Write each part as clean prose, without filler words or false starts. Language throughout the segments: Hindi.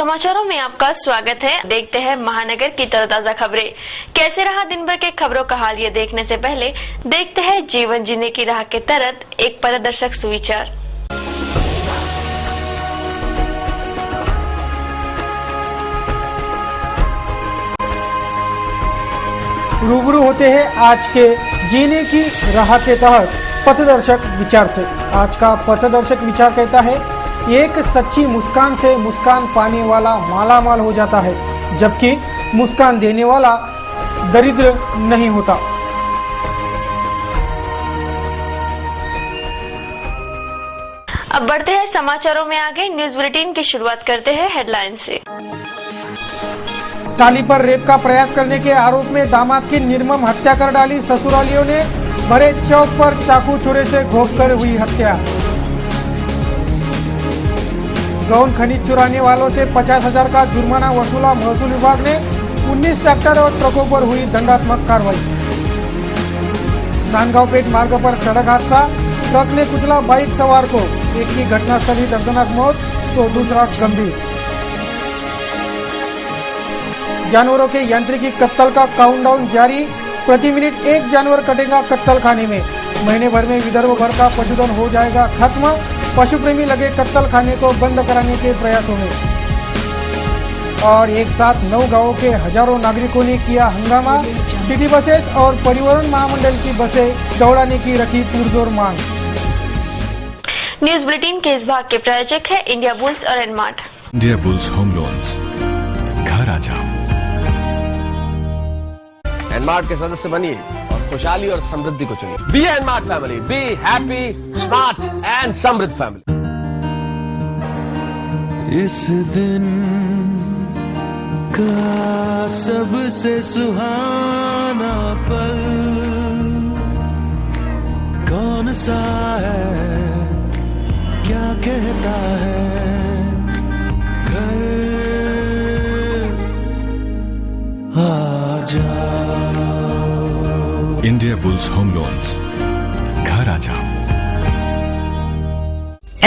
समाचारों में आपका स्वागत है। देखते हैं महानगर की ताजा खबरें। कैसे रहा दिन भर के खबरों का हाल, ये देखने से पहले देखते हैं जीवन जीने की राह के तहत एक पथदर्शक सुविचार। रूबरू होते हैं आज के जीने की राह के तहत पथदर्शक विचार से। आज का पथदर्शक विचार कहता है, एक सच्ची मुस्कान से मुस्कान पाने वाला मालामाल हो जाता है, जबकि मुस्कान देने वाला दरिद्र नहीं होता। अब बढ़ते हैं समाचारों में आगे। न्यूज बुलेटिन की शुरुआत करते हैं हेडलाइन से। साली पर रेप का प्रयास करने के आरोप में दामाद की निर्मम हत्या कर डाली। ससुरालियों ने भरे चौक पर चाकू छुरे से घोंपकर हुई हत्या। गौन खनिज चुराने वालों से 50,000 का जुर्माना वसूला। महसूल विभाग ने 19 ट्रैक्टर और ट्रकों पर हुई दंडात्मक कार्रवाई। नांदगांव-पेट मार्ग पर सड़क हादसा, ट्रक ने कुचला बाइक सवार को। एक की घटनास्थल ही दर्दनाक मौत तो दूसरा गंभीर। जानवरों के यांत्रिकी कत्ल का काउंटडाउन जारी। प्रति मिनट एक जानवर कटेगा कत्ल खाने में। महीने भर में विदर्भ भर का पशुधन हो जाएगा खत्म। पशु प्रेमी लगे कत्ल खाने को बंद कराने के प्रयासों में। और एक साथ 9 गांवों के हजारों नागरिकों ने किया हंगामा। सिटी बसेस और परिवहन महामंडल की बसें दौड़ाने की रखी पुरजोर मांग। न्यूज बुलेटिन के इस भाग के प्रायोजक है इंडिया बुल्स और एनमार्ट। इंडिया बुल्स होम लोन्स, घर आ जाओ। एनमार्ट के सदस्य बनिए और खुशहाली और समृद्धि को चुनिए। Be NMart family, be happy, smart and समृद्ध फैमिली। इस दिन का सबसे सुहाना पल कौन सा है, क्या कहता है घर आ जाओ। इंडिया बुल्स होम लोन्स, घर आ जाओ।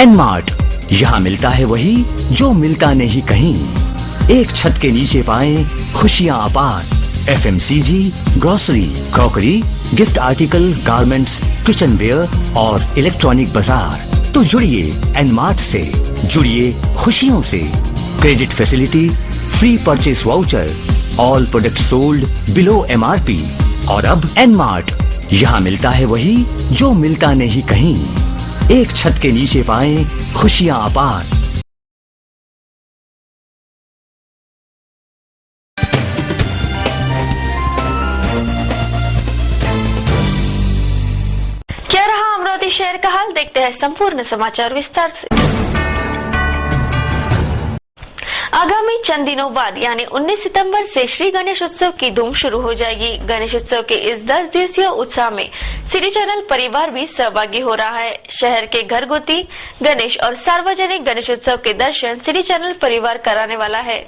एनमार्ट, यहाँ मिलता है वही जो मिलता नहीं कहीं। एक छत के नीचे पाएं खुशियाँ अपार। FMCG, grocery, crockery, gift article, garments, kitchenware और इलेक्ट्रॉनिक बाजार। तो जुड़िए एनमार्ट से, जुड़िए खुशियों से। Credit facility, free purchase voucher, all product sold below MRP। और अब एनमार्ट, यहाँ मिलता है वही जो मिलता नहीं कहीं। एक छत के नीचे पाएं खुशियाँ अपार। क्या रहा अमरावती शहर का हाल, देखते हैं संपूर्ण समाचार विस्तार से। आगामी चंद दिनों बाद यानी 19 सितंबर से श्री गणेश उत्सव की धूम शुरू हो जाएगी। गणेश उत्सव के इस 10 दिवसीय उत्सव में सिटी चैनल परिवार भी सहभागी हो रहा है। शहर के घरगुती गणेश और सार्वजनिक गणेश उत्सव के दर्शन सिटी चैनल परिवार कराने वाला है।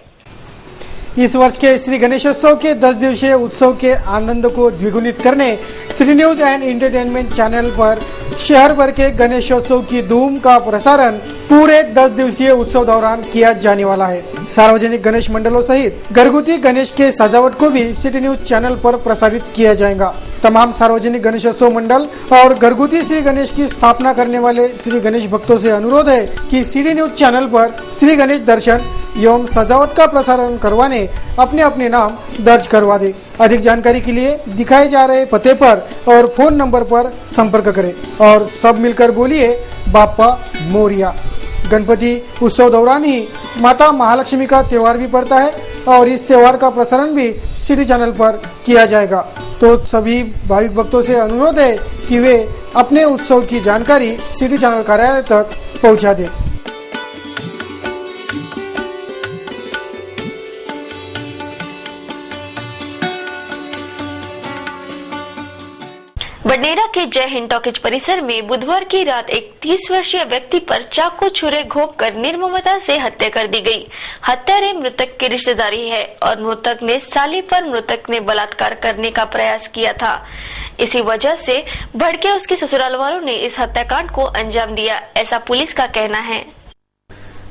इस वर्ष के श्री गणेशोत्सव के 10 दिवसीय उत्सव के आनंद को द्विगुणित करने city news and entertainment channel पर शहर भर के गणेशोत्सव की धूम का प्रसारण पूरे 10 दिवसीय उत्सव दौरान किया जाने वाला है। सार्वजनिक गणेश मंडलों सहित घरगुती गणेश के सजावट को भी सिटी न्यूज चैनल पर प्रसारित किया जाएगा। तमाम सार्वजनिक गणेशोत्सव मंडल और घरगुती श्री गणेश की स्थापना करने वाले श्री गणेश भक्तों से अनुरोध है कि सिटी न्यूज चैनल पर श्री गणेश दर्शन एवं सजावट का प्रसारण करवाने अपने अपने नाम दर्ज करवा दे। अधिक जानकारी के लिए दिखाए जा रहे पते पर और फोन नंबर पर संपर्क करें और सब मिलकर बोलिए बाप्पा मोरिया। गणपति उत्सव दौरान ही माता महालक्ष्मी का त्योहार भी पड़ता है और इस त्योहार का प्रसारण भी सिटी चैनल पर किया जाएगा। तो सभी भाविक भक्तों से अनुरोध है कि वे अपने उत्सव की जानकारी सिटी चैनल कार्यालय तक पहुंचा दें। बडनेरा के जय हिंद टॉकीज परिसर में बुधवार की रात एक 30 वर्षीय व्यक्ति पर चाकू छुरे घोंपकर निर्ममता से हत्या कर दी गई। हत्यारे मृतक की रिश्तेदारी है और मृतक ने साली पर मृतक ने बलात्कार करने का प्रयास किया था। इसी वजह से भड़के उसके ससुराल वालों ने इस हत्याकांड को अंजाम दिया, ऐसा पुलिस का कहना है।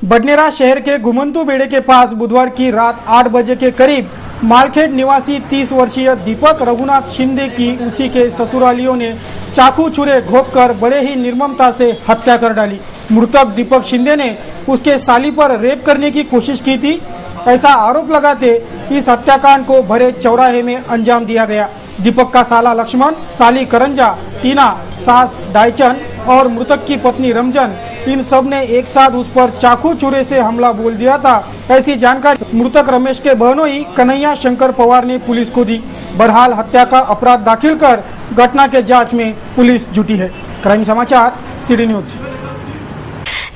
बडनेरा शहर के गुमंतु बेड़े के पास बुधवार की रात 8 बजे के करीब मालखेड़ निवासी 30 वर्षीय दीपक रघुनाथ शिंदे की उसी के ससुरालियों ने चाकू छुरे घोंपकर बड़े ही निर्ममता से हत्या कर डाली। मृतक दीपक शिंदे ने उसके साली पर रेप करने की कोशिश की थी, ऐसा आरोप लगाते इस हत्याकांड को भरे चौराहे में अंजाम दिया गया। दीपक का साला लक्ष्मण, साली करंजा, टीना, सास डायचन और मृतक की पत्नी रमजन, इन सब ने एक साथ उस पर चाकू छुरे से हमला बोल दिया था, ऐसी जानकारी मृतक रमेश के बहनोई कन्हैया शंकर पवार ने पुलिस को दी। बहरहाल हत्या का अपराध दाखिल कर घटना के जांच में पुलिस जुटी है। क्राइम समाचार, सिटी न्यूज।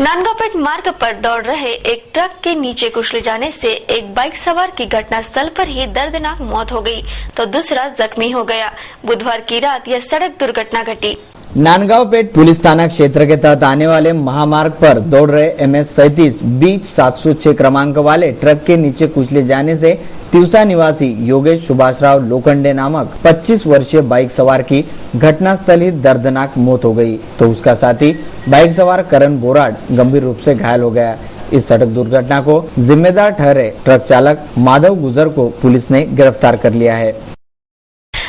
नांदगांवपेट मार्ग पर दौड़ रहे एक ट्रक के नीचे कुचले जाने से एक बाइक सवार की घटनास्थल पर ही दर्दनाक मौत हो गई तो दूसरा जख्मी हो गया। बुधवार की रात यह सड़क दुर्घटना घटी। नांदगांवपेट पुलिस थाना क्षेत्र के तहत आने वाले महामार्ग पर दौड़ रहे MS-37 बीच 706 क्रमांक वाले ट्रक के नीचे कुचले जाने से तिवसा निवासी योगेश सुभाषराव लोखंडे नामक 25 वर्षीय बाइक सवार की घटनास्थल ही दर्दनाक मौत हो गई तो उसका साथी बाइक सवार करण बोराड गंभीर रूप से घायल हो गया। इस सड़क दुर्घटना को जिम्मेदार ठहरे ट्रक चालक माधव गुजर को पुलिस ने गिरफ्तार कर लिया है।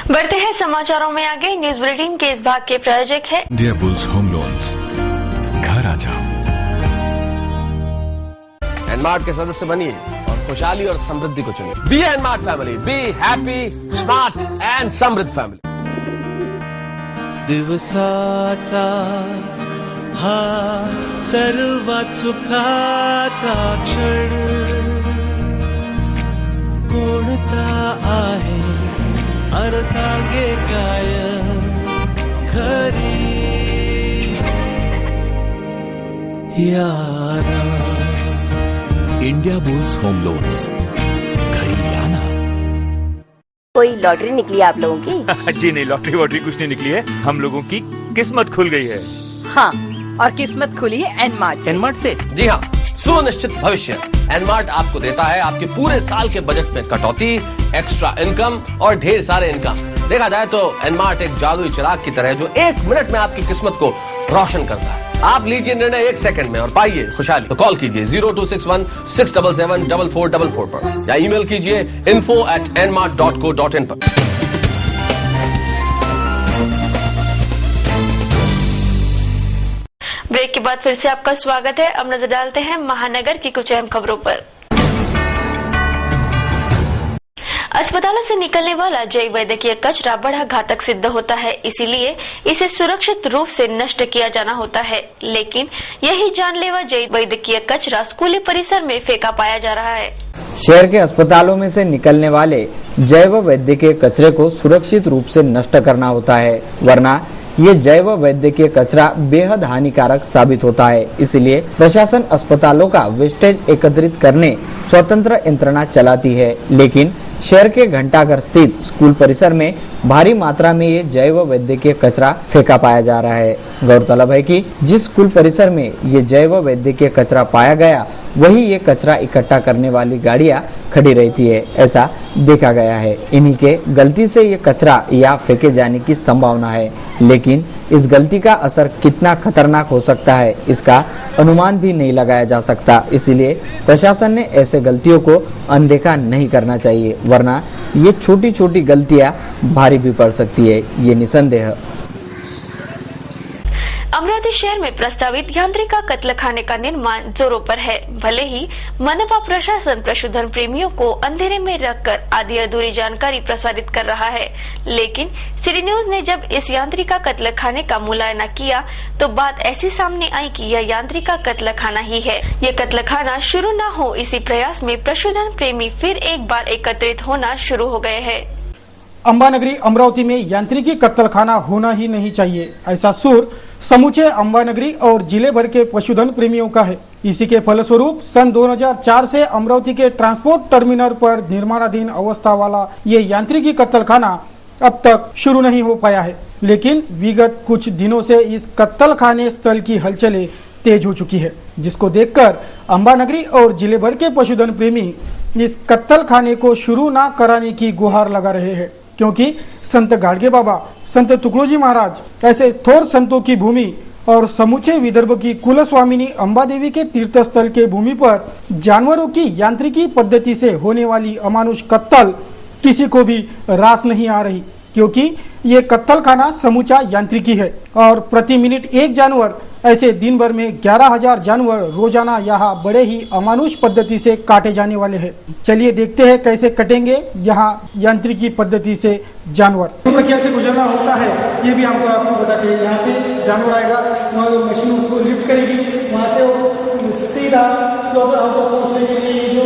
बढ़ते हैं समाचारों में आगे। न्यूज बुलेटिन के इस भाग के प्रायोजक है इंडिया बुल्स होम लोन्स। घर आ जाओ। एनमार्ट के सदस्य बनिए और खुशहाली और समृद्धि को चुनिए। Be NMart family, be happy, smart and समृद्ध फैमिली। दिवसाचा हा सर्वात सुखाचा क्षण कोणता आहे अर सांगे काय खरी यारा। India bulls home loans. घर आना। कोई लॉटरी निकली आप लोगों की? जी नहीं, लॉटरी वॉटरी कुछ नहीं निकली है, हम लोगों की किस्मत खुल गई है। हाँ, और किस्मत खुली है एनमार्ट से। एनमार्ट से? जी हाँ, सुनिश्चित भविष्य एनमार्ट आपको देता है आपके पूरे साल के बजट में कटौती, एक्स्ट्रा इनकम और ढेर सारे इनकम। देखा जाए तो एनमार्ट एक जादुई चिराग की तरह है जो 1 मिनट में आपकी किस्मत को रोशन करता है। आप लीजिए निर्णय 1 सेकंड में और पाइए खुशहाली। तो कॉल कीजिए 0261 677 4444 पर या ईमेल कीजिए info@nmart.co.in पर। ब्रेक के बाद फिर से आपका स्वागत है। अब नजर डालते हैं महानगर की कुछ अहम खबरों पर। अस्पतालों से निकलने वाला जैव वैद्यकीय कचरा बड़ा घातक सिद्ध होता है, इसीलिए इसे सुरक्षित रूप से नष्ट किया जाना होता है। लेकिन यही जानलेवा जैव वैद्यकीय कचरा स्कूली परिसर में फेंका पाया जा रहा है। शहर के अस्पतालों में से निकलने वाले जैव वैद्यकीय कचरे को सुरक्षित रूप से नष्ट करना होता है, वरना ये जैव वैद्यकीय कचरा बेहद हानिकारक साबित होता है। इसलिए प्रशासन अस्पतालों का वेस्टेज एकत्रित करने स्वतंत्र यंत्रणा चलाती है, लेकिन शहर के घंटाघर स्थित स्कूल परिसर में भारी मात्रा में ये जैव वैद्यकीय कचरा फेंका पाया जा रहा है। गौरतलब है कि जिस स्कूल परिसर में ये जैव वैद्यकीय कचरा पाया गया वही ये कचरा इकट्ठा करने वाली गाड़ियां खड़ी रहती है, ऐसा देखा गया है। इन्हीं के गलती से ये कचरा या फेंके जाने की संभावना है, लेकिन इस गलती का असर कितना खतरनाक हो सकता है इसका अनुमान भी नहीं लगाया जा सकता। इसीलिए प्रशासन ने ऐसे गलतियों को अनदेखा नहीं करना चाहिए, वरना ये छोटी छोटी गलतियां भारी भी पड़ सकती है, ये निसंदेह। अमरावती शहर में प्रस्तावित यांत्रिका कत्लखाने का निर्माण जोरों पर है। भले ही मनपा प्रशासन पशुधन प्रेमियों को अंधेरे में रखकर आधी अधूरी जानकारी प्रसारित कर रहा है, लेकिन सिटी न्यूज ने जब इस यांत्रिका कत्लखाने का मुआयना किया तो बात ऐसी सामने आई कि यह यांत्रिका कत्लखाना ही है। यह कत्लखाना शुरू न हो इसी प्रयास में पशुधन प्रेमी फिर एक बार एकत्रित होना शुरू हो गए हैं। अंबानगरी अमरावती में यांत्रिकी कत्लखाना होना ही नहीं चाहिए, ऐसा सुर समूचे अंबानगरी और जिले भर के पशुधन प्रेमियों का है। इसी के फलस्वरूप सन 2004 से अमरावती के ट्रांसपोर्ट टर्मिनल पर निर्माणाधीन अवस्था वाला ये यांत्रिकी कत्लखाना अब तक शुरू नहीं हो पाया है, लेकिन विगत कुछ दिनों से इस कत्लखाने स्थल की हलचलें तेज हो चुकी है, जिसको देखकर अंबानगरी और जिले भर के पशुधन प्रेमी इस कत्लखाने को शुरू न कराने की गुहार लगा रहे हैं, क्योंकि संत गाडगे बाबा, संत तुकडोजी महाराज ऐसे थोर संतों की भूमि और समूचे विदर्भ की कुलस्वामिनी अंबा देवी के तीर्थस्थल के भूमि पर जानवरों की यांत्रिकी पद्धति से होने वाली अमानुष कत्ल किसी को भी रास नहीं आ रही, क्योंकि ये कत्ल खाना समूचा यांत्रिकी है और प्रति मिनट एक जानवर, ऐसे दिन भर में 11,000 जानवर रोजाना यहाँ बड़े ही अमानुष पद्धति से काटे जाने वाले हैं। चलिए देखते हैं कैसे कटेंगे यहाँ यांत्रिकी पद्धति से जानवर। प्रक्रिया से गुजरना होता है ये भी हमको आपको बताते हैं। यहाँ पे जानवर आएगा, वहाँ मशीन उसको लिफ्ट करेगी, वहाँ से वो सीधा पहुँचने के लिए जो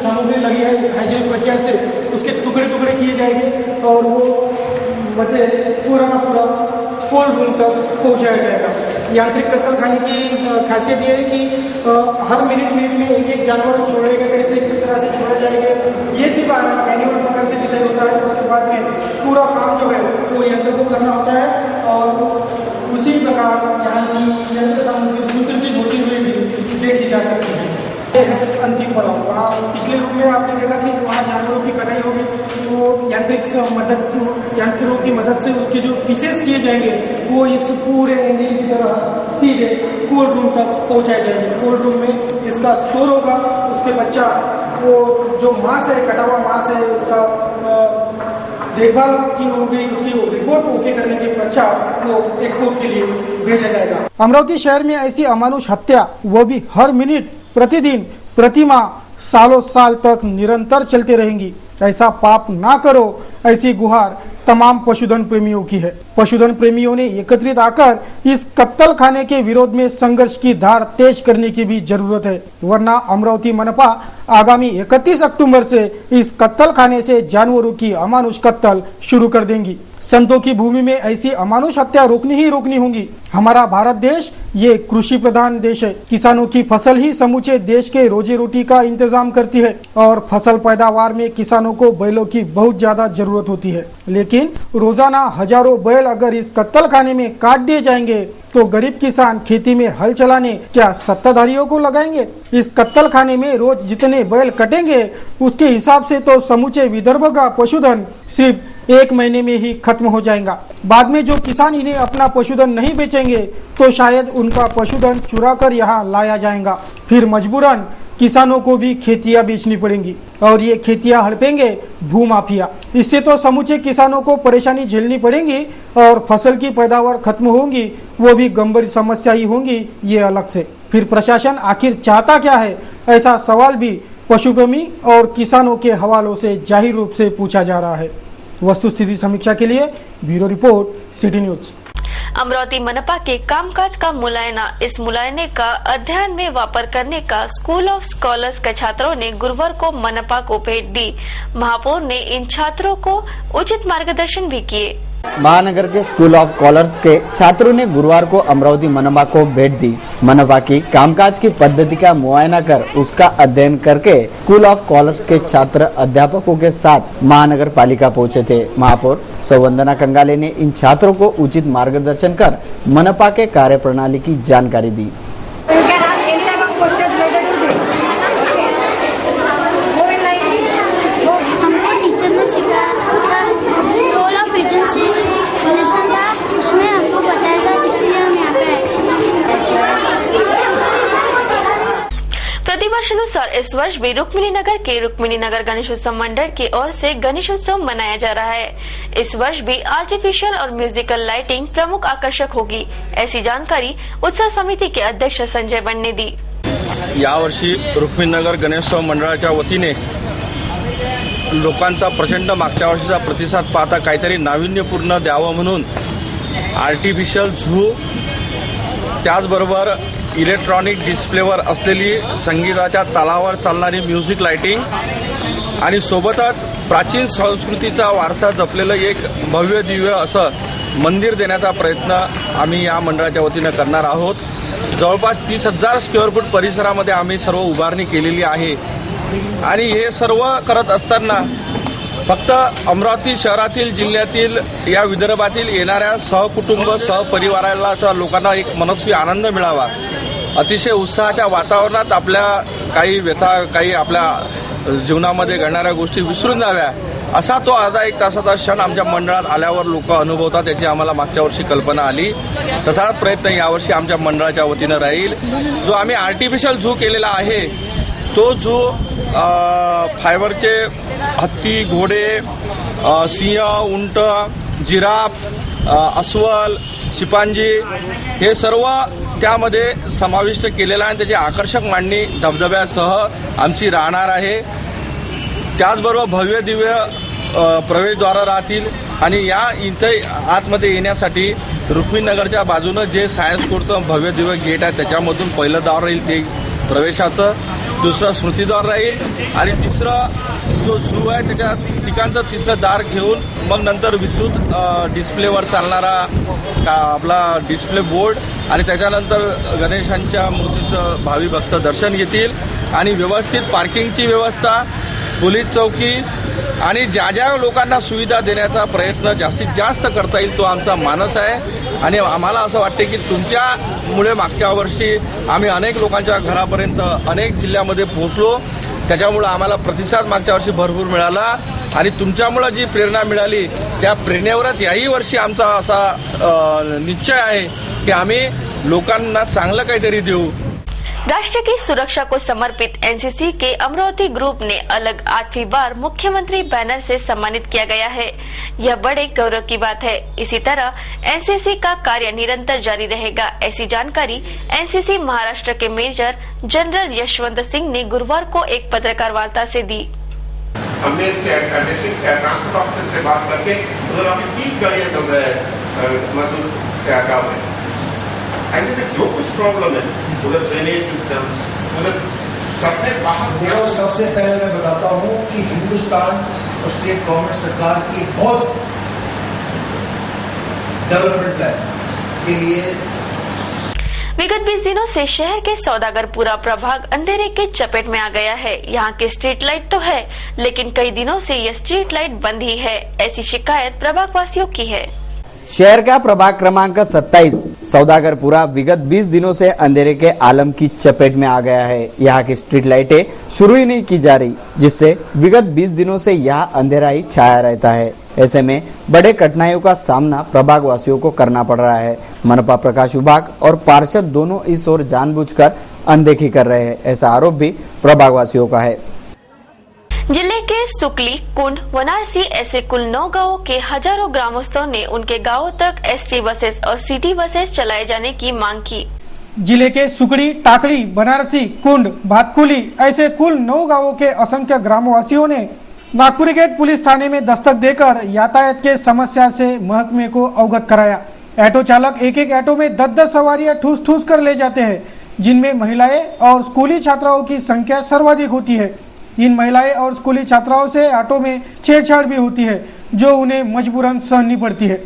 सामग्री लगी है हाइजीनिक प्रक्रिया से उसके टुकड़े टुकड़े किए जाएंगे और वो मतलब पूरा का पूरा कोल्ड रूम तक पहुंचाया जाएगा। यांत्रिक कत्ल खाने की खासियत यह है कि हर मिनट में एक जानवर छोड़ेगा, कैसे किस तरह से छोड़ा जाएगा, ये सिर्फ मैनुअल प्रकार से डिजाइन होता है। उसके बाद में पूरा काम जो है वो यंत्र को करना होता है और उसी प्रकार यहाँ की यंत्र सामग्री सुसज्जित होती हुई भी देखी जा सकती है। अंतिम पड़ाव, वहाँ पिछले रूप में आपने देखा कि वहाँ जानवरों की कटाई होगी, वो यंत्रों की मदद से उसके जो पीसेस किए जाएंगे वो इस पूरे इंजन की तरह सीधे कोल्ड रूम तक पहुंचाए जाएंगे। कोल्ड रूम में इसका स्टोर होगा, उसके बच्चा वो जो मांस है, कटा हुआ मांस है, उसका देखभाल की होगी, उसकी रिपोर्ट ओके करने के पश्चात वो एक्सपोर्ट के लिए भेजा जाएगा। अमरावती शहर में ऐसी अमानुष हत्या, वो भी हर मिनट, प्रतिदिन, प्रतिमाह, सालों साल तक निरंतर चलते रहेंगी। ऐसा पाप ना करो, ऐसी गुहार तमाम पशुधन प्रेमियों की है। पशुधन प्रेमियों ने एकत्रित आकर इस कत्ल खाने के विरोध में संघर्ष की धार तेज करने की भी जरूरत है, वरना अमरावती मनपा आगामी 31 अक्टूबर से इस कत्ल खाने से जानवरों की अमानुष कत्ल शुरू कर देंगी। संतों की भूमि में ऐसी अमानुष हत्या रोकनी ही रोकनी होगी। हमारा भारत देश ये कृषि प्रधान देश है। किसानों की फसल ही समूचे देश के रोजी रोटी का इंतजाम करती है और फसल पैदावार में किसानों को बैलों की बहुत ज्यादा जरूरत होती है। लेकिन रोजाना हजारों बैल अगर इस कत्ल खाने में काट दिए जाएंगे तो गरीब किसान खेती में हल चलाने क्या सत्ताधारियों को लगाएंगे? इस कत्ल खाने में रोज जितने बैल कटेंगे उसके हिसाब से तो समूचे विदर्भ का पशुधन सिर्फ 1 महीने में ही खत्म हो जाएगा। बाद में जो किसान इन्हें अपना पशुधन नहीं बेचेंगे तो शायद उनका पशुधन चुरा कर यहाँ लाया जाएगा। फिर मजबूरन किसानों को भी खेतियां बेचनी पड़ेंगी और ये खेतियां हड़पेंगे भूमाफिया। इससे तो समूचे किसानों को परेशानी झेलनी पड़ेगी और फसल की पैदावार खत्म होगी, वो भी गंभीर समस्या ही होंगी ये अलग से। फिर प्रशासन आखिर चाहता क्या है? ऐसा सवाल भी पशुप्रेमी और किसानों के हवालों से जाहिर रूप से पूछा जा रहा है। वस्तुस्थिति समीक्षा के लिए bureau report, city news. Amravati मनपा के कामकाज का मुलायना। इस मुलायने का अध्ययन में वापर करने का स्कूल ऑफ स्कॉलर्स के छात्रों ने गुरुवार को मनपा को भेंट दी। महापौर ने इन छात्रों को उचित मार्गदर्शन भी किए। महानगर के स्कूल ऑफ कॉलर्स के छात्रों ने गुरुवार को अमरावती मनपा को भेंट दी। मनपा की कामकाज की पद्धति का मुआयना कर उसका अध्ययन करके स्कूल ऑफ कॉलर्स के छात्र अध्यापकों के साथ महानगर पालिका पहुँचे थे। महापौर सवंदना कंगाले ने इन छात्रों को उचित मार्गदर्शन कर मनपा के कार्य प्रणाली की जानकारी दी। प्रतिवर्षानुसार इस वर्ष भी रुक्मिणी नगर के रुक्मिणी नगर गणेशोत्सव मंडल की ओर से गणेशोत्सव मनाया जा रहा है। इस वर्ष भी आर्टिफिशियल और म्यूजिकल लाइटिंग प्रमुख आकर्षक होगी, ऐसी जानकारी उत्सव समिती के अध्यक्ष संजय बन ने दी। यावर्षी रुक्मिणी नगर गणेशोत्सव मंडळाच्या वतीने लोकांचा प्रचंड मागच्या वर्षीचा प्रतिसाद पाहता काहीतरी नाविन्यपूर्ण द्यावं म्हणून आर्टिफिशियल झू, त्याचबरोबर इलेक्ट्रॉनिक डिस्प्लेवर असलेली संगीताच्या तालावर चालणारी म्युझिक लाइटिंग आणि सोबतच प्राचीन संस्कृतीचा वारसा जपलेलं एक भव्य दिव्य असं मंदिर देण्याचा प्रयत्न आम्ही या मंडळाच्या वतीने करणार आहोत। जवळपास 30,000 स्क्वेअर फूट परिसरामध्ये आम्ही सर्व उभारणी केलेली आहे आणि हे सर्व करत असताना फक्त अमरावती शहरातील, जिल्ह्यातील, या विदर्भातील येणाऱ्या सहकुटुंब सहपरिवाराला लोकांना एक मनस्वी आनंद मिळावा, अतिशय उत्साहाच्या वातावरणात आपल्या काही व्यथा, काही आपल्या जीवनामध्ये घडणाऱ्या गोष्टी विसरून जाव्या असा तो अर्धा एक तासाचा क्षण आमच्या मंडळात आल्यावर लोक अनुभवतात, याची आम्हाला मागच्या वर्षी कल्पना आली. तसाच प्रयत्न यावर्षी आमच्या मंडळाच्या वतीनं राहील. जो आम्ही आर्टिफिशियल झू केलेला आहे तो झू फायबरचे हत्ती, घोडे, सिंह, उंट, जिराफ, अस्वल, चिपांजी हे सर्व त्यामध्ये समाविष्ट केलेलं आहे. त्याची आकर्षक मांडणी धबधब्यासह आमची राहणार आहे. त्याचबरोबर भव्य दिव्य प्रवेशद्वार राहतील आणि या इथे आतमध्ये येण्यासाठी रुक्मिणीनगरच्या बाजूनं जे सायन्स कोर्टचं भव्य दिव्य गेट आहे त्याच्यामधून पहिलं दार राहील ते प्रवेशाचं, दुसरं स्मृतिद्वार राहील आणि तिसरं जो झू आहे त्याच्या ठिकाणचं तिसरं दार घेऊन मग नंतर विद्युत डिस्प्लेवर चालणारा आपला डिस्प्ले बोर्ड आणि त्याच्यानंतर गणेशांच्या मूर्तीचं भावी भक्त दर्शन घेतील. आणि व्यवस्थित पार्किंगची व्यवस्था, पोलीस चौकी आणि ज्या ज्या लोकांना सुविधा देण्याचा प्रयत्न जास्तीत जास्त करता येईल तो आमचा मानस आहे. आणि आम्हाला असं वाटते की तुमच्यामुळे मागच्या वर्षी आम्ही अनेक लोकांच्या घरापर्यंत अनेक जिल्ह्यामध्ये पोहोचलो, त्याच्यामुळे आम्हाला प्रतिसाद मागच्या वर्षी भरपूर मिळाला आणि तुमच्यामुळे जी प्रेरणा मिळाली त्या प्रेरणेवरच याही वर्षी आमचा असा निश्चय आहे की आम्ही लोकांना चांगलं काहीतरी देऊ. राष्ट्र की सुरक्षा को समर्पित एनसीसी के अमरावती ग्रुप ने अलग 8वीं बार मुख्यमंत्री बैनर से सम्मानित किया गया है. यह बड़े गौरव की बात है. इसी तरह एनसीसी का कार्य निरंतर जारी रहेगा, ऐसी जानकारी एनसीसी महाराष्ट्र के मेजर जनरल यशवंत सिंह ने गुरुवार को एक पत्रकार वार्ता से दी. हमने डिस्ट्रिक्ट ट्रांसपोर्ट ऑफिसर से बात करके उधर अभी 3 गाड़ियां चल रहा है मसूद गाँव में. ऐसे जो कुछ प्रॉब्लम है उधर ड्रेनेज सिस्टम्स उधर सबने बाहर. सबसे पहले मैं बताता हूँ कि हिंदुस्तान और स्टेट गवर्नमेंट सरकार की बहुत डेवलपमेंट प्लान के लिए विगत 20 दिनों से शहर के सौदागर पूरा प्रभाग अंधेरे के चपेट में आ गया है. यहाँ की स्ट्रीट लाइट तो है लेकिन कई दिनों से यह स्ट्रीट लाइट बंद ही है, ऐसी शिकायत प्रभागवासियों की है. शहर का प्रभाग क्रमांक 27 सौदागरपुरा विगत 20 दिनों से अंधेरे के आलम की चपेट में आ गया है. यहाँ की स्ट्रीट लाइटें शुरू ही नहीं की जा रही, जिससे विगत 20 दिनों से यहाँ अंधेरा ही छाया रहता है. ऐसे में बड़े कठिनाइयों का सामना प्रभागवासियों को करना पड़ रहा है. मनपा प्रकाश विभाग और पार्षद दोनों इस ओर जानबूझकर अनदेखी कर रहे हैं, ऐसा आरोप भी प्रभागवासियों का है. जिले के सुकली, कुंड, वनारसी ऐसे कुल 9 गांवों के हजारों ग्रामस्थों ने उनके गांवों तक एसटी बसेस और सिटी बसेस चलाए जाने की मांग की. जिले के सुकड़ी, टाकली, बनारसी, कुंड, भातकुली ऐसे कुल 9 गांवों के असंख्य ग्रामवासियों ने नागपुर गेट पुलिस थाने में दस्तक देकर यातायात के समस्या से महकमे को अवगत कराया. ऑटो चालक एक एक ऑटो में 10-10 सवारियां ठूस ठूस कर ले जाते हैं, जिनमें महिलाएं और स्कूली छात्राओं की संख्या सर्वाधिक होती है. इन महिलाएं और स्कूली छात्राओं से ऑटो में छेड़छाड़ भी होती है, जो उन्हें मजबूरन सहनी पड़ती है.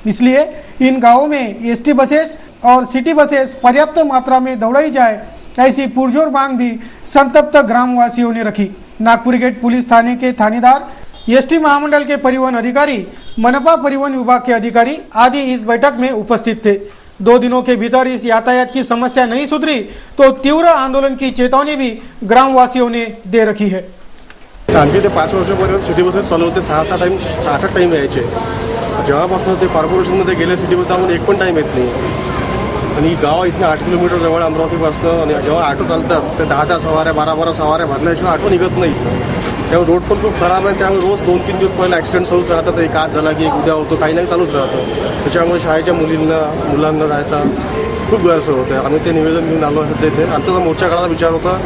इसलिए इन गांवों में एसटी बसेस और सिटी बसेस पर्याप्त मात्रा में दौड़ाई जाए, ऐसी पुरजोर मांग भी संतप्त ग्रामवासियों ने रखी. नागपुर गेट पुलिस थाने के थानेदार, एसटी महामंडल के परिवहन अधिकारी, मनपा परिवहन विभाग के अधिकारी आदि इस बैठक में उपस्थित थे. 2 दिनों के भीतर इस यातायात की समस्या नहीं सुधरी तो तीव्र आंदोलन की चेतावनी भी ग्रामवासियों ने दे रखी है. आमच्या इथे 5 वर्षापर्यंत सिटी बसेस चालू होते. 6-8 टाईम यायचे. जेव्हापासून ते कॉर्पोरेशनमध्ये गेले सिटी बस त्यामुळे एक पण टाईम येत नाही. आणि गाव इथून 8 किलोमीटर जवळ अमरावतीपासून आणि जेव्हा ऑटो चालतात ते 10-10 सवाऱ्या 12-12 सवाऱ्या भरल्याशिवाय ऑटो निघत नाही. त्यामुळे रोड पण खूप खराब आहे. त्यामुळे रोज 2-3 दिवस पहिला ॲक्सिडेंट चालूच राहतात. एक आज झाला की एक उद्या होतो, काही नाही चालूच राहतं. त्याच्यामुळे शाळेच्या मुलांना जायचा खूप गैरसोय होते. आम्ही ते निवेदन घेऊन आलो सध्या इथे. आमचा मोर्चा काढायचा विचार होता,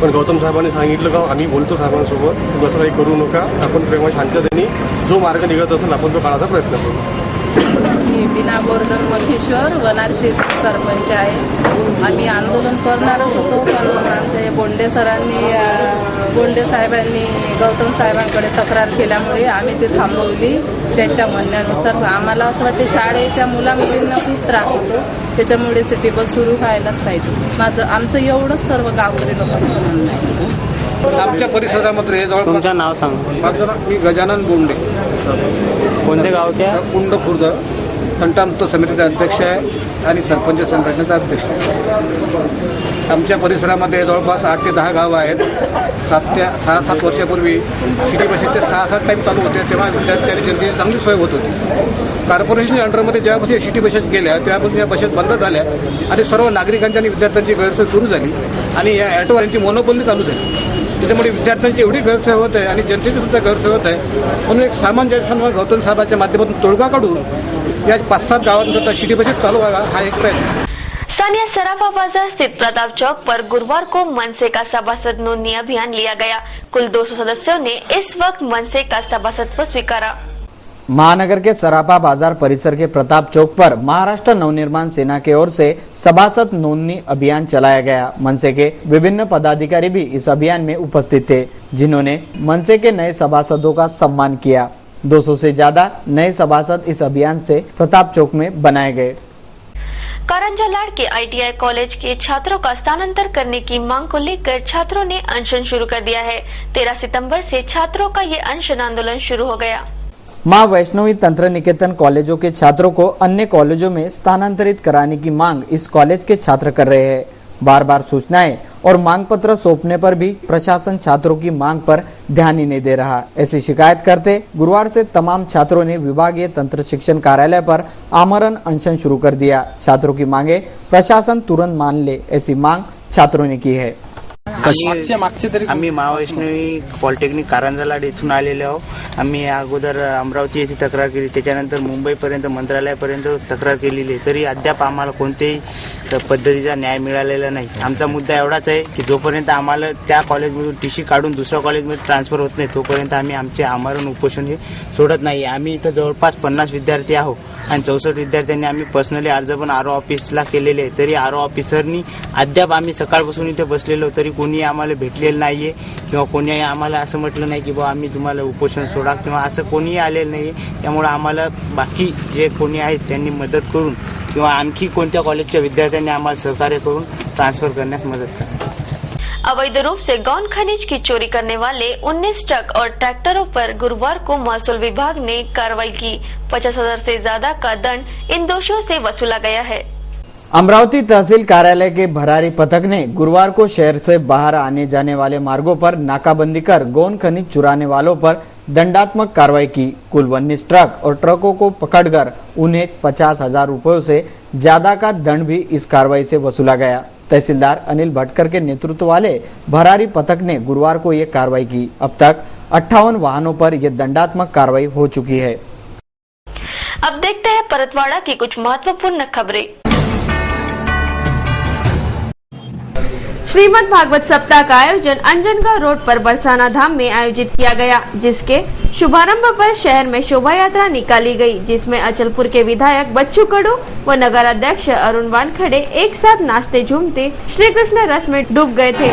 पण गौतम साहेबांनी सांगितलं का आम्ही बोलतो साहेबांसोबत, असं काही करू नका, आपण प्रेमा शांततेने जो मार्ग निघत असेल आपण तो काढायचा प्रयत्न करू. मी बिना गोवर्धन महेश्वर वनारसी सरपंच आहे. आम्ही आंदोलन करणारच होतो, पण आमच्या बोंडे साहेबांनी गौतम साहेबांकडे तक्रार केल्यामुळे आम्ही ते थांबवली. त्यांच्या म्हणण्यानुसार आम्हाला असं वाटते शाळेच्या मुलामुलींना खूप त्रास होतो, त्याच्यामुळे सिटी बस सुरू व्हायलाच पाहिजे. आमचं एवढंच सर्व गावकरी लोकांचं म्हणणं आहे. आमच्या परिसरामध्ये तुमचं नाव सांगा. माझं नाव मी गजानन बोंडे. कोणत्या गावच्या? कुंड खुर्द. तंटामुक्त समितीचा अध्यक्ष आहे आणि सरपंच संघटनेचा अध्यक्ष आहे. आमच्या परिसरामध्ये जवळपास 8 ते 10 गावं आहेत. 6-7 वर्षापूर्वी सिटी बसेसचे 6-7 टाईम चालू होते, तेव्हा विद्यार्थी आणि जनतेची चांगली सोय होत होती. कॉर्पोरेशनच्या अंडरमध्ये जेव्हापासून सिटी बसेस गेल्या तेव्हापासून या बसेस बंद झाल्या आणि सर्व नागरिकांची आणि विद्यार्थ्यांची गैरसोय सुरू झाली आणि या ऑटोवाल्यांची मोनोपोली चालू झाली. त्याच्यामुळे विद्यार्थ्यांची एवढी गैरसोय होत आहे आणि जनतेची सुद्धा गैरसोय होत आहे. म्हणून एक सामान्य गौतम साहेबांच्या माध्यमातून तोडगा काढून या 5-7 गावांकरता सिटी बसेस चालू व्हावा हा एक प्रयत्न. स्थानीय सराफा बाजार स्थित प्रताप चौक पर गुरुवार को मनसे का सभासद नोंदणी अभियान लिया गया. कुल 200 सदस्यों ने इस वक्त मनसे का सभासदत्व स्वीकारा. महानगर के सराफा बाजार परिसर के प्रताप चौक पर महाराष्ट्र नवनिर्माण सेना की ओर से सभासद नोंदणी अभियान चलाया गया. मनसे के विभिन्न पदाधिकारी भी इस अभियान में उपस्थित थे, जिन्होंने मनसे के नए सभासदों का सम्मान किया. 200 से ज्यादा नए सभासद इस अभियान से प्रताप चौक में बनाए गए. कारंजा लाड़ के ITI कॉलेज के छात्रों का स्थानांतर करने की मांग को लेकर छात्रों ने अनशन शुरू कर दिया है. 13 सितंबर से छात्रों का ये अनशन आंदोलन शुरू हो गया. मां वैष्णवी तंत्र निकेतन कॉलेजों के छात्रों को अन्य कॉलेजों में स्थानांतरित कराने की मांग इस कॉलेज के छात्र कर रहे हैं. बार बार सूचनाएं और मांग पत्र सौंपने पर भी प्रशासन छात्रों की मांग पर ध्यान ही नहीं दे रहा. ऐसी शिकायत करते गुरुवार से तमाम छात्रों ने विभागीय तंत्र शिक्षण कार्यालय पर आमरण अनशन शुरू कर दिया. छात्रों की मांगे प्रशासन तुरंत मान ले, ऐसी मांग छात्रों ने की है. आम्ही महावैष्णवी पॉलिटेक्निक कारंजा लाड इथून आलेले आहोत. आम्ही अगोदर अमरावती येथे तक्रार केली, त्याच्यानंतर मुंबईपर्यंत मंत्रालयापर्यंत तक्रार केलेली आहे, तरी अद्याप आम्हाला कोणत्याही पद्धतीचा न्याय मिळालेला नाही. आमचा मुद्दा एवढाच आहे की जोपर्यंत आम्हाला त्या कॉलेजमधून TC काढून दुसऱ्या कॉलेजमध्ये ट्रान्सफर होत नाही तोपर्यंत आम्ही आमचे आमरण उपोषण हे सोडत नाही. आम्ही इथं जवळपास 50 विद्यार्थी आहोत आणि 64 विद्यार्थ्यांनी आम्ही पर्सनली अर्ज पण RO ऑफिसला केलेले आहे. तरी RO ऑफिसरनी अद्याप आम्ही सकाळपासून इथे बसलेलो तरी कोणी आम्हाला भेटलेलं नाहीये किंवा कोणी आम्हाला असं म्हटलं नाही की बा आम्ही तुम्हाला उपोषण सोडा किंवा असं कोणीही आलेलं नाहीये. त्यामुळे आम्हाला बाकी जे कोणी आहेत त्यांनी मदत करून किंवा आणखी कोणत्या कॉलेजच्या विद्यार्थ्यांनी आम्हाला सहकार्य करून ट्रांसफर करण्यास मदत करा. अवैध रूप से गौन खनिज की चोरी करने वाले 19 ट्रक और ट्रैक्टरों पर गुरुवार को महसूल विभाग ने कार्रवाई की. 50,000 से ज्यादा का दंड इन दोषियों से वसूला गया है. अमरावती तहसील कार्यालय के भरारी पथक ने गुरुवार को शहर से बाहर आने जाने वाले मार्गों पर नाकाबंदी कर गौन खनिज चुराने वालों पर दंडात्मक कार्रवाई की. कुल 19 ट्रक और ट्रकों को पकड़कर उन्हें 50,000 रुपयों से ज्यादा का दंड भी इस कार्रवाई से वसूला गया. तहसीलदार अनिल भटकर के नेतृत्व वाले भरारी पथक ने गुरुवार को ये कार्रवाई की. अब तक 58 वाहनों पर यह दंडात्मक कार्रवाई हो चुकी है. अब देखते हैं परतवाड़ा की कुछ महत्वपूर्ण खबरें. श्रीमद् भागवत सप्ताह का आयोजन अंजनगांव रोड पर बरसाना धाम में आयोजित किया गया, जिसके शुभारंभ पर शहर में शोभा यात्रा निकाली गई, जिसमें अचलपुर के विधायक बच्चू कडू व नगर अध्यक्ष अरुण वानखड़े एक साथ नाचते झूमते श्री कृष्ण रस में डूब गए थे.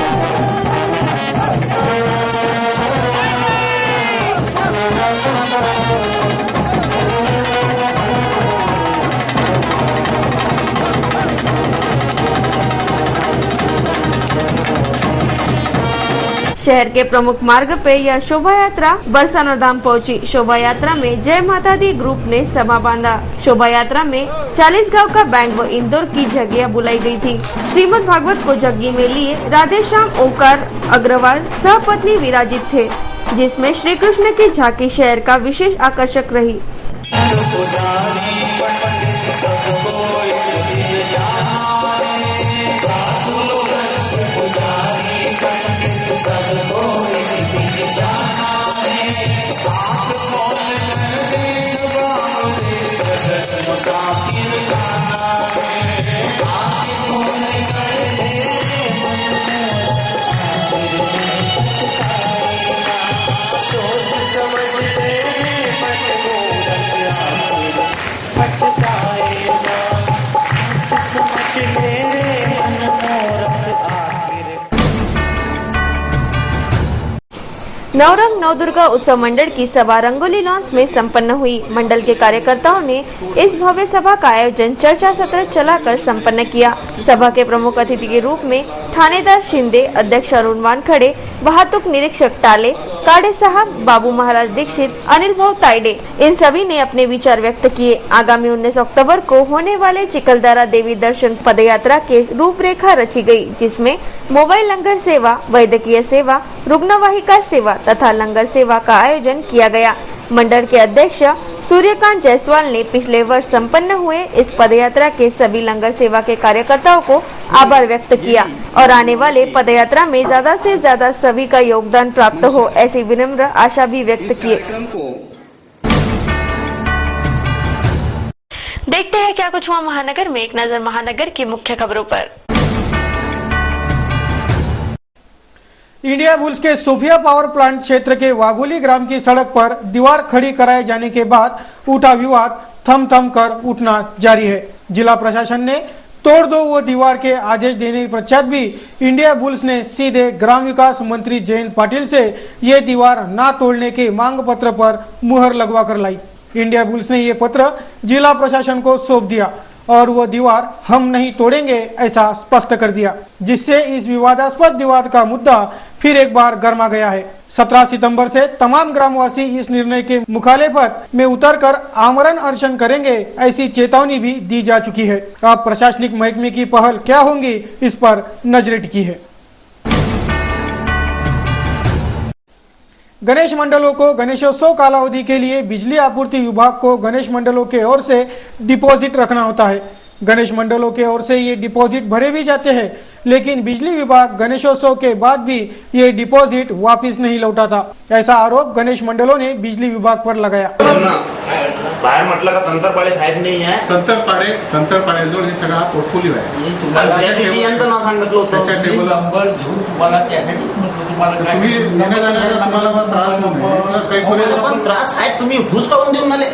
शहर के प्रमुख मार्ग पे यह शोभा यात्रा बरसाना धाम पहुंची. शोभा यात्रा में जय माता दी ग्रुप ने सभा बांधा. शोभा यात्रा में 40 गांव का बैंड व इंदौर की झगियां बुलाई गई थी. श्रीमद् भागवत को झग्गी में लिए राधेश्याम ओंकार अग्रवाल सहपत्नी विराजित थे, जिसमें श्री कृष्ण की झांकी शहर का विशेष आकर्षक रही. नवरंग नवदुर्गा उत्सव मंडल की सभा रंगोली लॉन्स में संपन्न हुई. मंडल के कार्यकर्ताओं ने इस भव्य सभा का आयोजन चर्चा सत्र चलाकर संपन्न किया. सभा के प्रमुख अतिथि के रूप में थानेदार शिंदे, अध्यक्ष अरुण वानखड़े, वाहतुक निरीक्षक टाले, काड़े साहब, बाबू महाराज दीक्षित, अनिल भाऊ ताइडे, इन सभी ने अपने विचार व्यक्त किए। आगामी 19 अक्टूबर को होने वाले चिखलदरा देवी दर्शन पदयात्रा के रूपरेखा रची गई, जिसमें मोबाइल लंगर सेवा, वैद्यकीय सेवा, रुग्णवाहिका सेवा तथा लंगर सेवा का आयोजन किया गया। मंडल के अध्यक्ष सूर्यकांत जायसवाल ने पिछले वर्ष संपन्न हुए इस पदयात्रा के सभी लंगर सेवा के कार्यकर्ताओं को आभार व्यक्त किया और आने वाले पदयात्रा में ज्यादा से ज्यादा सभी का योगदान प्राप्त हो, ऐसी विनम्र आशा भी व्यक्त किए। देखते हैं क्या कुछ हुआ महानगर में। एक नजर महानगर की मुख्य खबरों पर। इंडिया बुल्स के सोफिया पावर प्लांट क्षेत्र के वाघोली ग्राम की सड़क पर दीवार खड़ी कराए जाने के बाद उठा विवाद थम थम कर उठना जारी है। जिला प्रशासन ने तोड़ दो वो दीवार के आदेश देने के पश्चात भी इंडिया बुल्स ने सीधे ग्राम विकास मंत्री जयंत पाटिल से ये दीवार न तोड़ने के मांग पत्र पर मुहर लगवा कर लाई। इंडिया बुल्स ने ये पत्र जिला प्रशासन को सौंप दिया और वो दीवार हम नहीं तोड़ेंगे ऐसा स्पष्ट कर दिया, जिससे इस विवादास्पद दीवार का मुद्दा फिर एक बार गर्मा गया है। 17 सितंबर से तमाम ग्रामवासी इस निर्णय के मुखालिफत में उतरकर आमरण अनशन करेंगे, ऐसी चेतावनी भी दी जा चुकी है। अब प्रशासनिक महकमे की पहल क्या होंगी, इस पर नजर टिकी है। गणेश मंडलों को गणेशोत्सव कालावधि के लिए बिजली आपूर्ति विभाग को गणेश मंडलों के ओर से डिपॉजिट रखना होता है। गणेश मंडलों के ओर से ये डिपॉजिट भरे भी जाते हैं, लेकिन बिजली विभाग गणेशोत्सव के बाद भी ये डिपॉजिट वापस नहीं लौटाता। ऐसा आरोप गणेश मंडलों ने बिजली विभाग पर लगाया। बाहेर म्हटलं का तंत्रपाडे साहेब नाही आहे, तंत्रपाड्याजवळ हे सगळा पोर्टफोलिओ आहे। त्या दिवशी यांचं नाव सांगितलं होतं, त्याच्या टेबल नंबर घेऊन तुम्हाला त्यासाठी तुम्ही येण्या जाण्याचा तुम्हाला त्रास होतो काही पण त्रास आहे। तुम्ही घुस काढून देऊन आले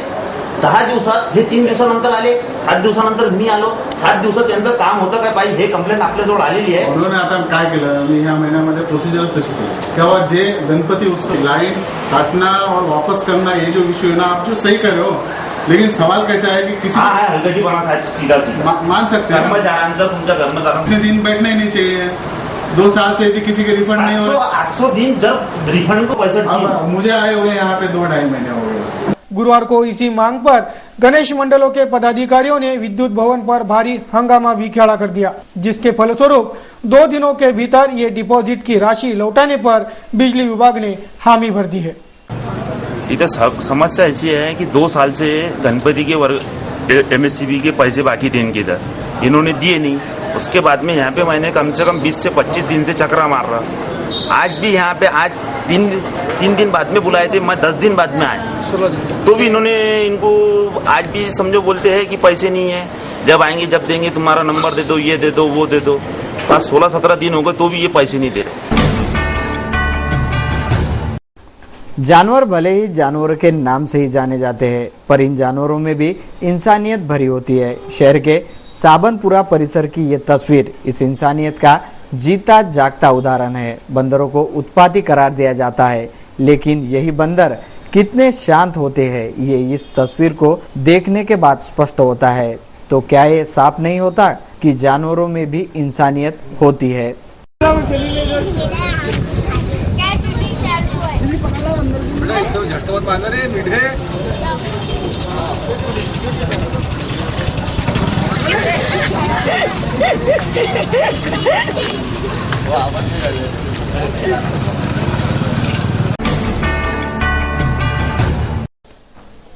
10 दिवसात, हे 3 दिवसानंतर आले, 7 दिवसानंतर मी आलो, 7 दिवसात त्यांचं काम होतं काय पाहिजे हे कंप्लेंट आपल्याजवळ आलेली आहे। म्हणून आता काय केलं मी या महिन्यामध्ये प्रोसिजरच तशी केली। तेव्हा जे गणपति उत्सव लाइन काटना और वापस करना ये जो इश्यू है ना, आप जो सही कर रहे हो, लेकिन सवाल कैसा है कि किसी हल्का सीधा मान सकते हैं कर्मचाऱ्यांचं तुमच्या कर्मचाऱ्यांना दिन बैठना ही नहीं चाहिए। 2 साल से यदि किसी के रिफंड नहीं हो 800 दिन जब रिफंड को पैसा मुझे आए हुए यहाँ पे 2-2.5 महीने हो गए। गुरुवार को इसी मांग पर गणेश मंडलों के पदाधिकारियों ने विद्युत भवन पर भारी हंगामा भी खड़ा कर दिया, जिसके फलस्वरूप 2 दिनों के भीतर ये डिपॉजिट की राशि लौटाने पर बिजली विभाग ने हामी भर दी है। इधर समस्या ऐसी है कि 2 साल से गणपति के वर्ग MSCB के पैसे बाकी थे इनके इधर, इन्होंने दिए नहीं। उसके बाद में यहाँ पे मैंने कम से कम 20 से 25 दिन से चक्रा मार रहा। आज भी यहाँ पे आज 3 दिन बाद में बुलाए थे, मैं 10 दिन बाद में आए, तो भी इन्होंने इनको आज भी समझो बोलते हैं कि पैसे नहीं है, जब आएंगे जब देंगे, तुम्हारा नंबर दे दो, ये दे दो, वो दे दो। आज 16-17 दिन हो गए तो भी ये पैसे नहीं दे रहे। जानवर भले ही जानवरों के नाम से ही जाने जाते हैं, पर इन जानवरों में भी इंसानियत भरी होती है। शहर के साबनपुरा परिसर की ये तस्वीर इस इंसानियत का जीता जागता उदाहरण है। बंदरों को उत्पाती करार दिया जाता है, लेकिन यही बंदर कितने शांत होते हैं ये इस तस्वीर को देखने के बाद स्पष्ट होता है। तो क्या ये साफ नहीं होता कि जानवरों में भी इंसानियत होती है।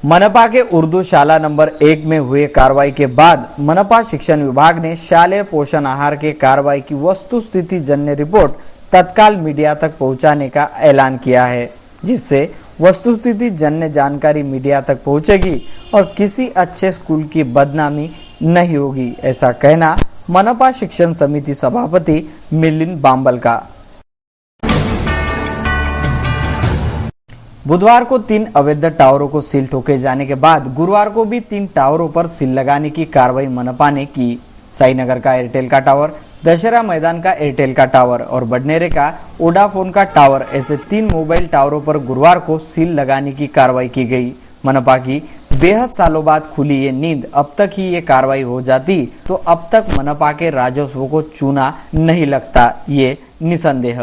मनपा के उर्दू शाला नंबर 1 में हुए कार्रवाई के बाद मनपा शिक्षण विभाग ने शालेय पोषण आहार के कार्रवाई की वस्तुस्थिति जन्य रिपोर्ट तत्काल मीडिया तक पहुंचाने का ऐलान किया है, जिससे वस्तुस्थिति जन्य जानकारी मीडिया तक पहुंचेगी और किसी अच्छे स्कूल की बदनामी नहीं होगी, ऐसा कहना मनपा शिक्षण समिति सभापति मिलिंद बांबल का। बुधवार को 3 अवैध टावरों को सील ठोके जाने के बाद गुरुवार को भी 3 टावरों पर सील लगाने की कार्रवाई मनपा ने की। साईनगर का एयरटेल का टावर, दशहरा मैदान का एयरटेल का टावर और बडनेरे का वोडाफोन का टावर, ऐसे 3 मोबाइल टावरों पर गुरुवार को सील लगाने की कार्रवाई की गई। मनपा की बेहद सालों बाद खुली ये नींद, अब तक ही ये कार्रवाई हो जाती तो अब तक मनपा के राजस्व को चूना नहीं लगता, ये निसंदेह।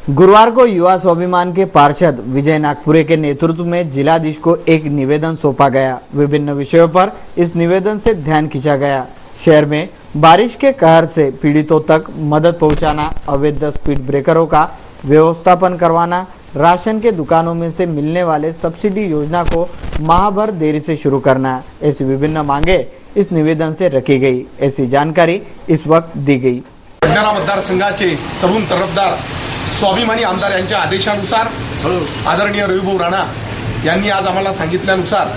गुरुवार को युवा स्वाभिमान के पार्षद विजय नागपुरे के नेतृत्व में जिलाधीश को एक निवेदन सौंपा गया। विभिन्न विषयों पर इस निवेदन से ध्यान खींचा गया। शहर में बारिश के कहर से पीड़ितों तक मदद पहुंचाना, अवैध स्पीड ब्रेकरों का व्यवस्थापन करवाना, राशन के दुकानों में से मिलने वाले सब्सिडी योजना को माह भर देरी से शुरू करना, ऐसी विभिन्न मांगे इस निवेदन से रखी गई। ऐसी जानकारी इस वक्त दी गई। भंडारा मतदारसंघाचे तरुण तरफदार स्वाभिमानी आमदार यांच्या आदेशानुसार आदरणीय रविभाऊ राणा यांनी आज आम्हाला सांगितल्यानुसार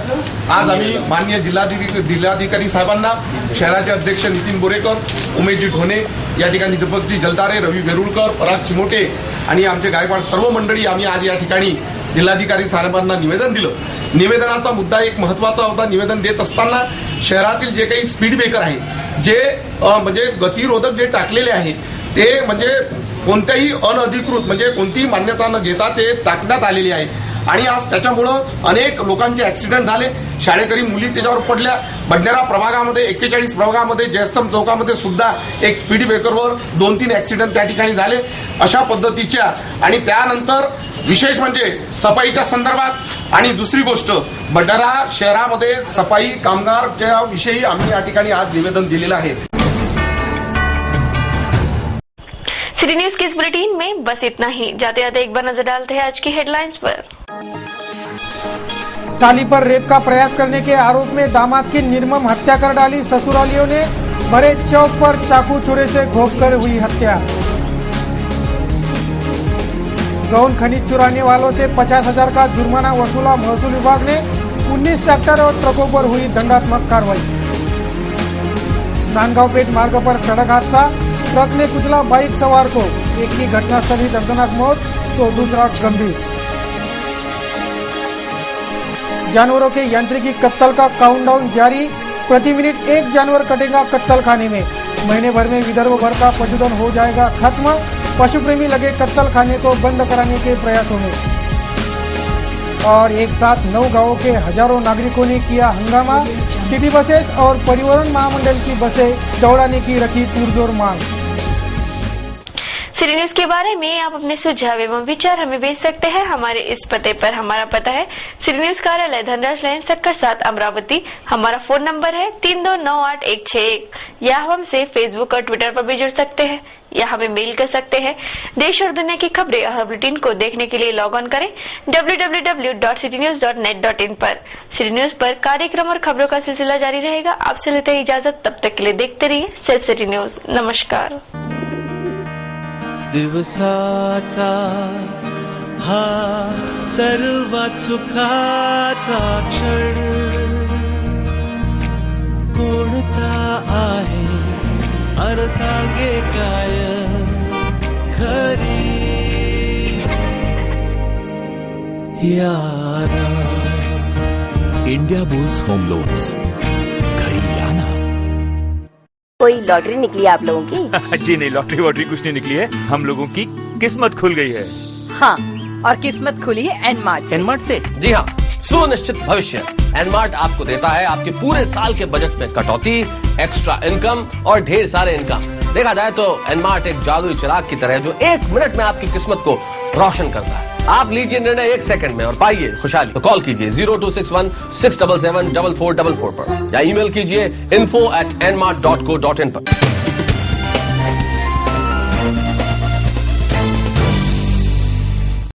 आज आम्ही माननीय जिल्हाधिकारी साहेबांना, शहराचे अध्यक्ष नितीन बोरेकर, उमेशजी ढोणे, या ठिकाणी दीपकजी जलदारे, रवी वेरुळकर, पराग चिमोटे आणि आमचे गायकवाड सर्व मंडळी आम्ही आज या ठिकाणी जिल्हाधिकारी साहेबांना निवेदन दिलं। निवेदनाचा मुद्दा एक महत्त्वाचा होता। निवेदन देत असताना शहरातील जे काही स्पीड ब्रेकर आहे, जे म्हणजे गतिरोधक जे टाकलेले आहे, ते म्हणजे कोणत्याही अनधिकृत म्हणजे कोणतीही मान्यता न घेता ते टाकण्यात आलेली आहे आणि आज त्याच्यामुळं अनेक लोकांचे ऍक्सिडेंट झाले। शाळेकरी मुली त्याच्यावर पडल्या। बडनेरा प्रभागामध्ये 41 प्रभागामध्ये जयस्तंभ चौकामध्ये सुद्धा एक स्पीड ब्रेकरवर 2-3 ऍक्सिडेंट त्या ठिकाणी झाले। अशा पद्धतीच्या आणि त्यानंतर विशेष म्हणजे सफाईच्या संदर्भात आणि दुसरी गोष्ट बडनेरा शहरामध्ये सफाई कामगारच्या विषयी आम्ही या ठिकाणी आज निवेदन दिलेलं आहे। सिटी न्यूज के इस बुलेटिन में बस इतना ही। जाते जाते एक बार नजर डालते हैं आज की हेडलाइंस पर। साली पर रेप का प्रयास करने के आरोप में दामाद की निर्मम हत्या कर डाली। ससुरालियों ने भरे चौक पर चाकू छुरे से घोंपकर हुई हत्या। गौन खनिज चुराने वालों से 50,000 का जुर्माना वसूला। महसूल विभाग ने 19 ट्रैक्टर और ट्रकों पर हुई दंडात्मक कार्रवाई। नांदगांव पेट मार्ग पर सड़क हादसा, ट्रक ने कुचला बाइक सवार को। एक की घटनास्थल ही दर्दनाक मौत तो दूसरा गंभीर। जानवरों के यांत्रिकी कत्ल का काउंटडाउन जारी। प्रति मिनट 1 जानवर कटेगा कत्ल खाने में। महीने भर में विदर्भ भर का पशुधन हो जाएगा खत्म। पशुप्रेमी लगे कत्ल खाने को बंद कराने के प्रयासों में। और एक साथ 9 गांवों के हजारों नागरिकों ने किया हंगामा। सिटी बसेस और परिवहन महामंडल की बसें दौड़ाने की रखी पुरजोर मांग। सिटी न्यूज के बारे में आप अपने सुझाव एवं विचार हमें भेज सकते हैं हमारे इस पते पर। हमारा पता है सिटी न्यूज कार्यालय धनराज लाइन सक्कर 7 अमरावती। हमारा फोन नंबर है 32986161। या हमसे फेसबुक और ट्विटर पर भी जुड़ सकते हैं या हमें मेल कर सकते हैं। देश और दुनिया की खबरें और बुलेटिन को देखने के लिए लॉग ऑन करें www.citynews.net.in पर। सिटी न्यूज पर कार्यक्रम और खबरों का सिलसिला जारी रहेगा। आपसे लेते हैं इजाजत, तब तक के लिए देखते रहिए सिर्फ सिटी न्यूज। नमस्कार। दिवसाचा हा सर्वात सुखाचा क्षण कोणता आहे अरसागे काय खरी यारा। इंडिया बुल्स होम लोन्स, घरी लाना। कोई लॉटरी निकली आप लोगों की? जी नहीं, लॉटरी वॉटरी कुछ नहीं निकली है। हम लोगों की किस्मत खुल गई है। हाँ, और किस्मत खुली है एनमार्ट से। एनमार्ट से? जी हाँ, सुनिश्चित भविष्य एनमार्ट आपको देता है आपके पूरे साल के बजट में कटौती, एक्स्ट्रा इनकम और ढेर सारे इनकम। देखा जाए तो एनमार्ट एक जादुई चिराग की तरह है जो 1 मिनट में आपकी किस्मत को रोशन करता है। आप लीजिए निर्णय 1 सेकंड में और पाइए खुशहाली। तो कॉल कीजिए 0261 677 4444 पर या ईमेल कीजिए info@nmart.co.in पर।